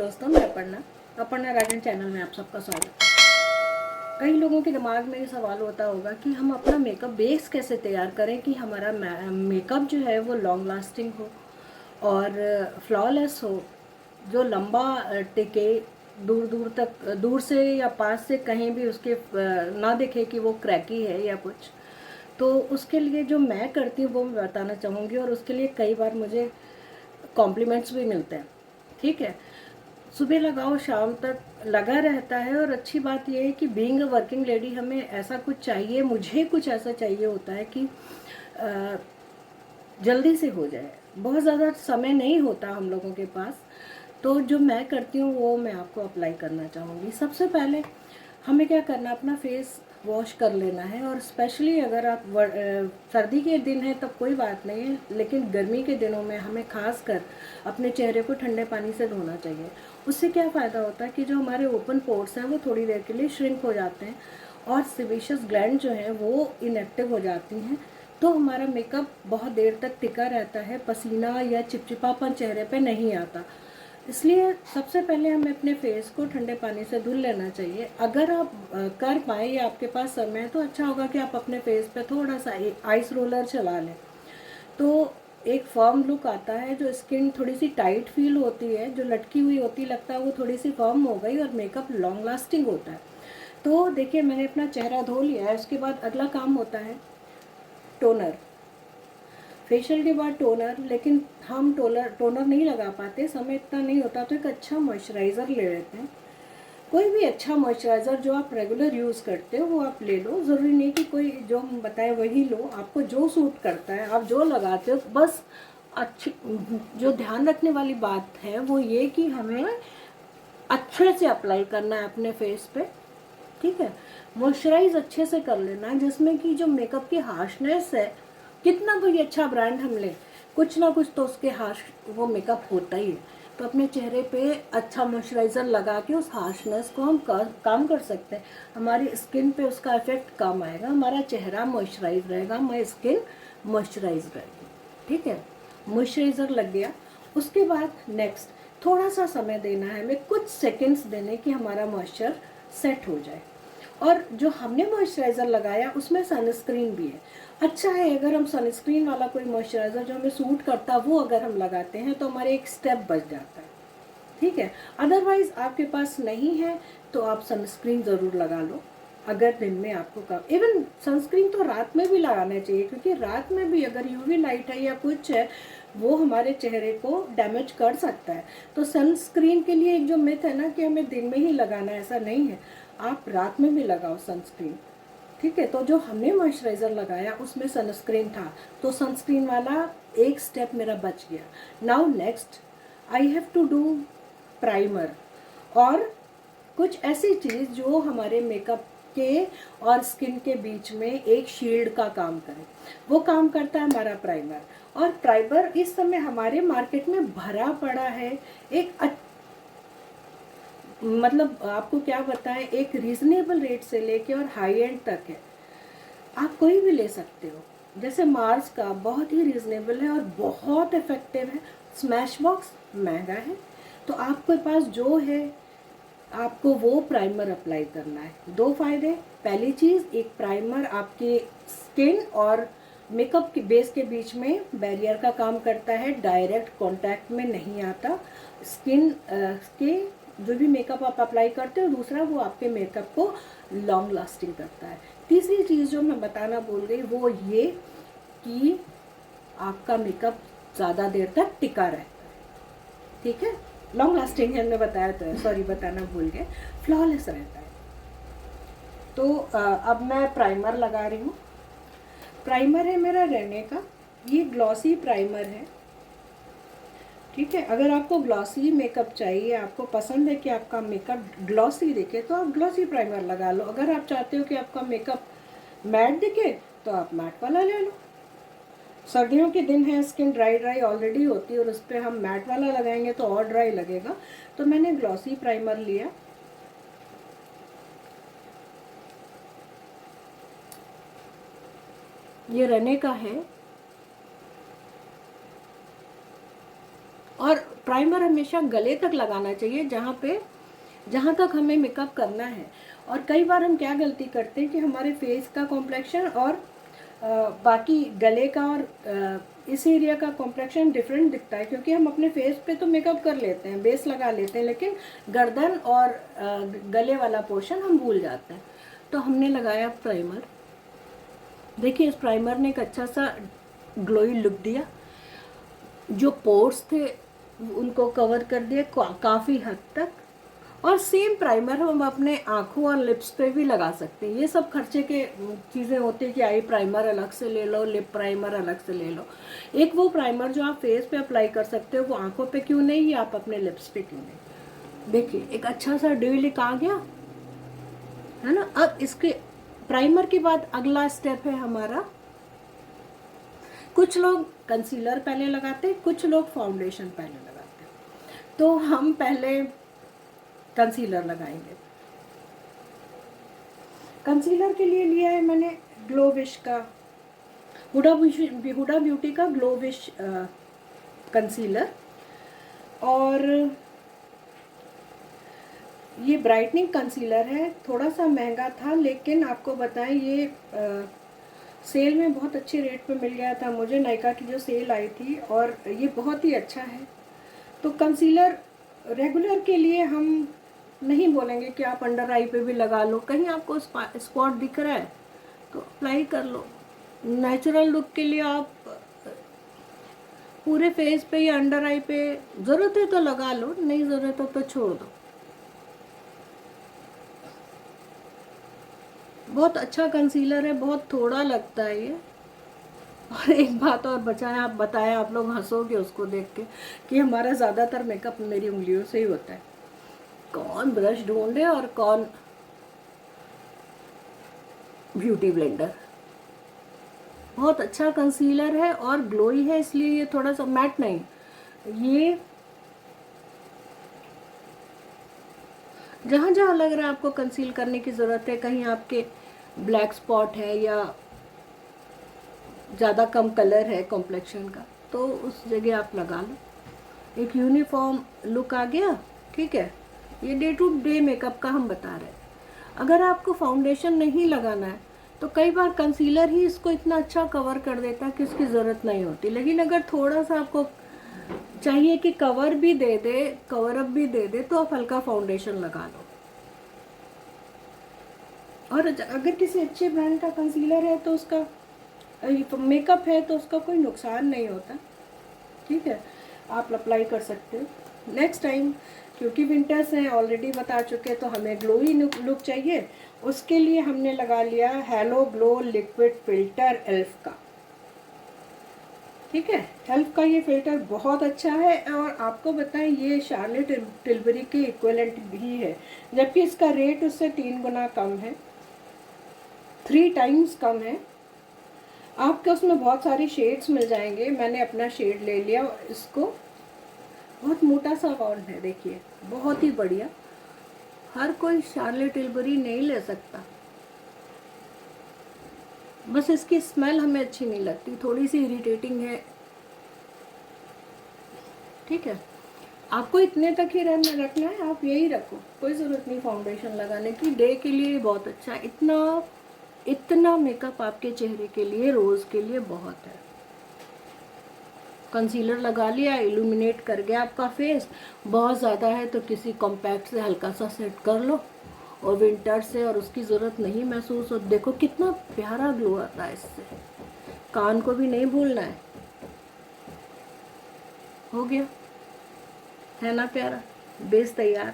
दोस्तों, मैं अपर्णा राजन चैनल में आप सबका स्वागत है। कई लोगों के दिमाग में ये सवाल होता होगा कि हम अपना मेकअप बेस कैसे तैयार करें कि हमारा मेकअप जो है वो लॉन्ग लास्टिंग हो और फ्लॉलेस हो, जो लंबा टिके, दूर दूर तक, दूर से या पास से कहीं भी उसके ना दिखे कि वो क्रैकी है या कुछ। तो उसके लिए जो मैं करती हूँ वो मैं बताना चाहूँगी, और उसके लिए कई बार मुझे कॉम्प्लीमेंट्स भी मिलते हैं। ठीक है, सुबह लगाओ शाम तक लगा रहता है। और अच्छी बात यह है कि बीइंग अ वर्किंग लेडी हमें ऐसा कुछ चाहिए, मुझे कुछ ऐसा चाहिए होता है कि जल्दी से हो जाए, बहुत ज़्यादा समय नहीं होता हम लोगों के पास। तो जो मैं करती हूँ वो मैं आपको अप्लाई करना चाहूँगी। सबसे पहले हमें क्या करना, अपना फेस वॉश कर लेना है। और स्पेशली अगर आप सर्दी के दिन है तब कोई बात नहीं है, लेकिन गर्मी के दिनों में हमें खास कर अपने चेहरे को ठंडे पानी से धोना चाहिए। उससे क्या फ़ायदा होता है कि जो हमारे ओपन पोर्स हैं वो थोड़ी देर के लिए श्रिंक हो जाते हैं और सेबेशियस ग्लैंड जो हैं वो इनएक्टिव हो जाती हैं। तो हमारा मेकअप बहुत देर तक टिका रहता है, पसीना या चिपचिपापन चेहरे पे नहीं आता। इसलिए सबसे पहले हमें अपने फेस को ठंडे पानी से धुल लेना चाहिए। अगर आप कर पाए या आपके पास समय है तो अच्छा होगा कि आप अपने फेस पे थोड़ा सा आइस रोलर चला लें, तो एक फर्म लुक आता है। जो स्किन थोड़ी सी टाइट फील होती है, जो लटकी हुई होती लगता है वो थोड़ी सी फर्म हो गई और मेकअप लॉन्ग लास्टिंग होता है। तो देखिए, मैंने अपना चेहरा धो लिया है। उसके बाद अगला काम होता है टोनर। फेशियल के बाद टोनर, लेकिन हम टोनर नहीं लगा पाते, समय इतना नहीं होता, तो एक अच्छा मॉइस्चराइज़र ले लेते हैं। कोई भी अच्छा मॉइस्चराइज़र जो आप रेगुलर यूज़ करते हो वो आप ले लो। ज़रूरी नहीं कि कोई जो हम बताएं वही लो, आपको जो सूट करता है आप जो लगाते हो। बस अच्छी जो ध्यान रखने वाली बात है वो ये कि हमें अच्छे से अप्लाई करना है अपने फेस पे। ठीक है, मॉइस्चराइज अच्छे से कर लेना, जिसमें कि जो मेकअप की हार्शनेस है, कितना भी अच्छा ब्रांड हम लें, कुछ ना कुछ तो उसके हार्श वो मेकअप होता ही है। तो अपने चेहरे पे अच्छा मॉइस्चराइज़र लगा के उस हार्शनेस को हम काम कर सकते हैं। हमारी स्किन पे उसका इफेक्ट कम आएगा, हमारा चेहरा मॉइस्चराइज रहेगा, हमारी स्किन मॉइस्चराइज रहेगी। ठीक है, मॉइस्चराइज़र लग गया। उसके बाद नेक्स्ट थोड़ा सा समय देना है हमें, कुछ सेकेंड्स देने कि हमारा मॉइस्चर सेट हो जाए। और जो हमने मॉइस्चराइज़र लगाया उसमें सनस्क्रीन भी है। अच्छा है अगर हम सनस्क्रीन वाला कोई मॉइस्चराइज़र जो हमें सूट करता है वो अगर हम लगाते हैं तो हमारे एक स्टेप बच जाता है। ठीक है, अदरवाइज़ आपके पास नहीं है तो आप सनस्क्रीन ज़रूर लगा लो। अगर दिन में आपको कम, इवन सनस्क्रीन तो रात में भी लगाना चाहिए, क्योंकि रात में भी अगर यूवी लाइट है या कुछ है वो हमारे चेहरे को डैमेज कर सकता है। तो सनस्क्रीन के लिए एक जो मिथ है ना कि हमें दिन में ही लगाना है, ऐसा नहीं है, आप रात में भी लगाओ सनस्क्रीन। ठीक है, तो जो हमने मॉइस्चराइज़र लगाया उसमें सनस्क्रीन था, तो सनस्क्रीन वाला एक स्टेप मेरा बच गया। Now next I have to do primer, और कुछ ऐसी चीज़ जो हमारे मेकअप के और स्किन के बीच में एक शील्ड का काम करे। वो काम करता है हमारा प्राइमर। और प्राइमर इस समय हमारे मार्केट में भरा पड़ा है। एक मतलब आपको क्या बताएं, एक रीजनेबल रेट से लेके और हाई एंड तक है, आप कोई भी ले सकते हो। जैसे मार्स का बहुत ही रीजनेबल है और बहुत इफेक्टिव है। स्मैश बॉक्स महंगा है, तो आपके पास जो है आपको वो प्राइमर अप्लाई करना है। दो फायदे, पहली चीज़, एक प्राइमर आपके स्किन और मेकअप के बेस के बीच में बैरियर का काम करता है, डायरेक्ट कांटेक्ट में नहीं आता स्किन के जो भी मेकअप आप अप्लाई करते हो। दूसरा, वो आपके मेकअप को लॉन्ग लास्टिंग करता है। तीसरी चीज़ जो मैं बताना भूल गई वो ये कि आपका मेकअप ज़्यादा देर तक टिका रहता है। ठीक है, लॉन्ग लास्टिंग है, हमने बताया तो है, सॉरी बताना भूल गए, फ्लॉलेस रहता है। तो अब मैं प्राइमर लगा रही हूँ। प्राइमर है मेरा रेने का, ये ग्लॉसी प्राइमर है। ठीक है, अगर आपको ग्लॉसी मेकअप चाहिए, आपको पसंद है कि आपका मेकअप ग्लॉसी दिखे, तो आप ग्लॉसी प्राइमर लगा लो। अगर आप चाहते हो कि आपका मेकअप मैट दिखे तो आप मैट वाला ले लो। सर्दियों के दिन है, स्किन ड्राई ड्राई ऑलरेडी होती है और उस पर हम मैट वाला लगाएंगे तो और ड्राई लगेगा। तो मैंने ग्लॉसी प्राइमर लिया। ये रेने का है। और प्राइमर हमेशा गले तक लगाना चाहिए, जहाँ तक हमें मेकअप करना है। और कई बार हम क्या गलती करते हैं कि हमारे फेस का कॉम्प्लेक्शन और बाकी गले का और इस एरिया का कॉम्प्लेक्शन डिफरेंट दिखता है, क्योंकि हम अपने फेस पे तो मेकअप कर लेते हैं, बेस लगा लेते हैं, लेकिन गर्दन और गले वाला पोर्शन हम भूल जाते हैं। तो हमने लगाया प्राइमर। देखिए इस प्राइमर ने एक अच्छा सा ग्लोई लुक दिया, जो पोर्स थे उनको कवर कर दिया काफ़ी हद तक। और सेम प्राइमर हम अपने आँखों और लिप्स पे भी लगा सकते हैं। ये सब खर्चे के चीज़ें होती है कि आई प्राइमर अलग से ले लो, लिप प्राइमर अलग से ले लो। एक वो प्राइमर जो आप फेस पे अप्लाई कर सकते हो, वो आँखों पे क्यों नहीं, या आप अपने लिप्स पे क्यों नहीं। देखिए एक अच्छा सा ड्यू लिक आ गया है ना। अब इसके प्राइमर के बाद अगला स्टेप है हमारा, कुछ लोग कंसीलर पहले लगाते हैं, कुछ लोग फाउंडेशन पहले लगाते हैं। तो हम पहले कंसीलर लगाएंगे। कंसीलर के लिए लिया है मैंने ग्लोविश का, हुडा ब्यूटी का ग्लोविश कंसीलर। और ये ब्राइटनिंग कंसीलर है, थोड़ा सा महंगा था, लेकिन आपको बताएं ये सेल में बहुत अच्छे रेट पे मिल गया था मुझे, नायका की जो सेल आई थी, और ये बहुत ही अच्छा है। तो कंसीलर रेगुलर के लिए हम नहीं बोलेंगे कि आप अंडर आई पे भी लगा लो, कहीं आपको स्पॉट दिख रहा है तो अप्लाई कर लो। नेचुरल लुक के लिए आप पूरे फेस पे या अंडर आई पे ज़रूरत है तो लगा लो, नहीं ज़रूरत हो तो छोड़ दो। बहुत अच्छा कंसीलर है, बहुत थोड़ा लगता है ये। और एक बात और बताया, आप लोग हंसोगे उसको देख के कि हमारा ज़्यादातर मेकअप मेरी उंगलियों से ही होता है। कौन ब्रश ढूंढे और कौन ब्यूटी ब्लेंडर। बहुत अच्छा कंसीलर है और ग्लोई है, इसलिए ये थोड़ा सा मैट नहीं, ये जहाँ जहाँ लग रहा है आपको कंसील करने की ज़रूरत है, कहीं आपके ब्लैक स्पॉट है या ज़्यादा कम कलर है कॉम्प्लेक्शन का, तो उस जगह आप लगा लो। एक यूनिफॉर्म लुक आ गया, ठीक है। ये डे टू डे मेकअप का हम बता रहे हैं। अगर आपको फाउंडेशन नहीं लगाना है तो कई बार कंसीलर ही इसको इतना अच्छा कवर कर देता है कि इसकी ज़रूरत नहीं होती। लेकिन अगर थोड़ा सा आपको चाहिए कि कवर भी दे दे, कवर अप भी दे दे, तो आप हल्का फाउंडेशन लगा लो। और अगर किसी अच्छे ब्रांड का कंसीलर है तो उसका मेकअप है तो उसका कोई नुकसान नहीं होता, ठीक है, आप अप्लाई कर सकते हो। नेक्स्ट टाइम, क्योंकि विंटर्स हैं ऑलरेडी बता चुके, तो हमें ग्लोई लुक चाहिए, उसके लिए हमने लगा लिया hello glow liquid filter elf का, ठीक है। एल्फ का ये फिल्टर बहुत अच्छा है, और आपको बताएं ये शार्लेट टिल्बरी के इक्विवेलेंट भी है, जबकि इसका रेट उससे 3 गुना कम है, 3 टाइम्स कम है। आपके उसमें बहुत सारी शेड्स मिल जाएंगे। मैंने अपना शेड ले लिया इसको, बहुत मोटा सा अमाउंट है, देखिए बहुत ही बढ़िया। हर कोई शार्लेट टिल्बरी नहीं ले सकता, बस इसकी स्मेल हमें अच्छी नहीं लगती, थोड़ी सी इरिटेटिंग है, ठीक है। आपको इतने तक ही रखना है, आप यही रखो, कोई ज़रूरत नहीं फाउंडेशन लगाने की। डे के लिए बहुत अच्छा है, इतना मेकअप आपके चेहरे के लिए रोज़ के लिए बहुत है। कंसीलर लगा लिया, इल्यूमिनेट कर गया आपका फेस, बहुत ज़्यादा है तो किसी कॉम्पैक्ट से हल्का सा सेट कर लो, और विंटर से और उसकी ज़रूरत नहीं महसूस हो। देखो कितना प्यारा ग्लो आता है इससे, कान को भी नहीं भूलना है। हो गया है ना प्यारा, बेस तैयार।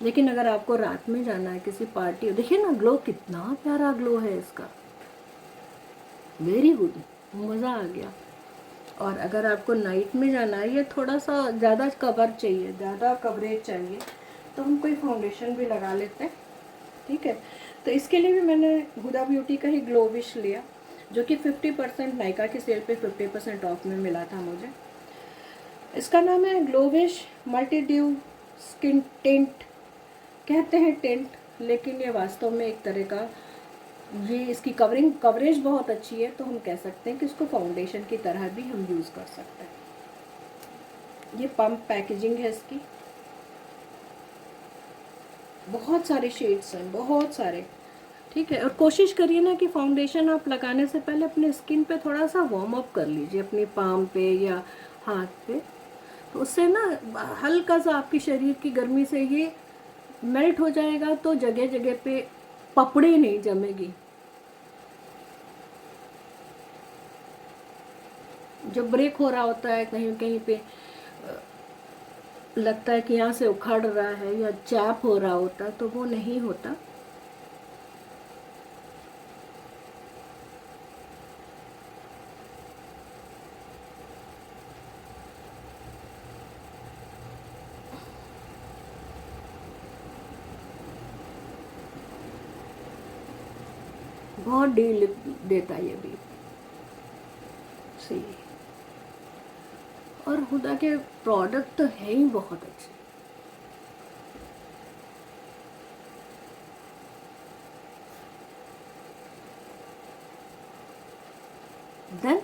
लेकिन अगर आपको रात में जाना है किसी पार्टी, देखिए ना ग्लो, कितना प्यारा ग्लो है इसका, वेरी गुड, मज़ा आ गया। और अगर आपको नाइट में जाना है, ये थोड़ा सा ज़्यादा कवर चाहिए, ज़्यादा कवरेज चाहिए, तो हम कोई फाउंडेशन भी लगा लेते हैं, ठीक है। तो इसके लिए भी मैंने हुडा ब्यूटी का ही ग्लोविश लिया, जो कि 50% नायका की सेल पे 50% ऑफ में मिला था मुझे। इसका नाम है ग्लोविश मल्टी ड्यू स्किन टिंट, कहते हैं टिंट, लेकिन ये वास्तव में एक तरह का, ये इसकी कवरेज बहुत अच्छी है, तो हम कह सकते हैं कि इसको फाउंडेशन की तरह भी हम यूज़ कर सकते हैं। ये पम्प पैकेजिंग है इसकी, बहुत सारे शेड्स हैं, बहुत सारे। ठीक है, और कोशिश करिए ना कि फाउंडेशन आप लगाने से पहले अपने स्किन पे थोड़ा सा वार्म अप कर लीजिए, अपनी पाम पे या हाथ पे। तो उससे ना हल्का सा आपके शरीर की गर्मी से ये मेल्ट हो जाएगा, तो जगह जगह पे पपड़ी नहीं जमेगी। जब ब्रेक हो रहा होता है कहीं कहीं पे, लगता है कि यहाँ से उखड़ रहा है या चैप हो रहा होता है, तो वो नहीं होता। बहुत डील देता है ये भी, सही। और हुदा के प्रोडक्ट तो है ही बहुत अच्छे। देन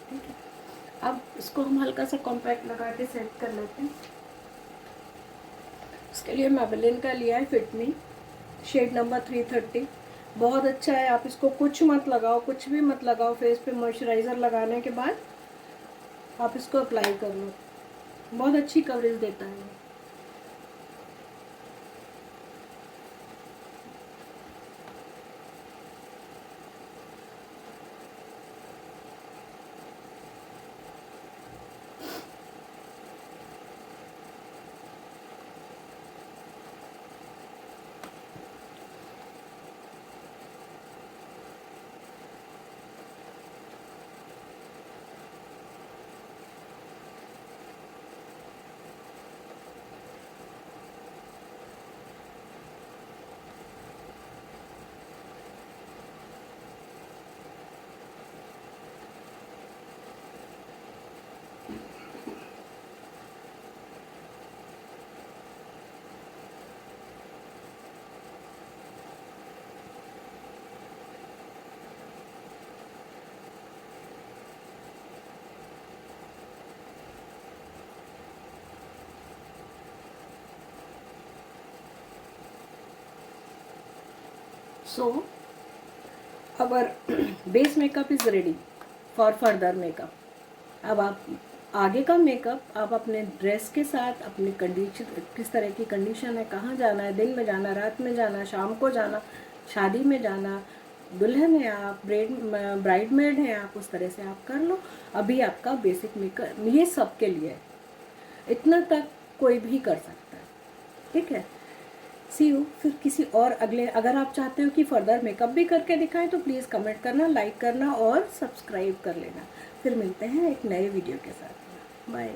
ठीक है, अब इसको हम हल्का सा कॉम्पैक्ट लगा के सेट कर लेते हैं। इसके लिए मैबेलिन का लिया है फिट मी, शेड नंबर 330। बहुत अच्छा है। आप इसको कुछ मत लगाओ, कुछ भी मत लगाओ, फेस पे मॉइस्चराइज़र लगाने के बाद आप इसको अप्लाई कर लो, बहुत अच्छी कवरेज देता है। So our base makeup is ready for further makeup. अब आप आगे का मेकअप आप अपने ड्रेस के साथ, अपनी कंडीशन, किस तरह की कंडीशन है, कहाँ जाना है, दिन में जाना, रात में जाना, शाम को जाना, शादी में जाना, दुल्हन है आप, ब्राइडमेड है आप, उस तरह से आप कर लो। अभी आपका बेसिक मेकअप ये सब के लिए है, इतना तक कोई भी कर सकता है। ठीक है, सी यू फिर किसी और अगले। अगर आप चाहते हो कि फर्दर मेकअप भी करके दिखाएं तो प्लीज़ कमेंट करना, लाइक करना और सब्सक्राइब कर लेना। फिर मिलते हैं एक नए वीडियो के साथ। बाय।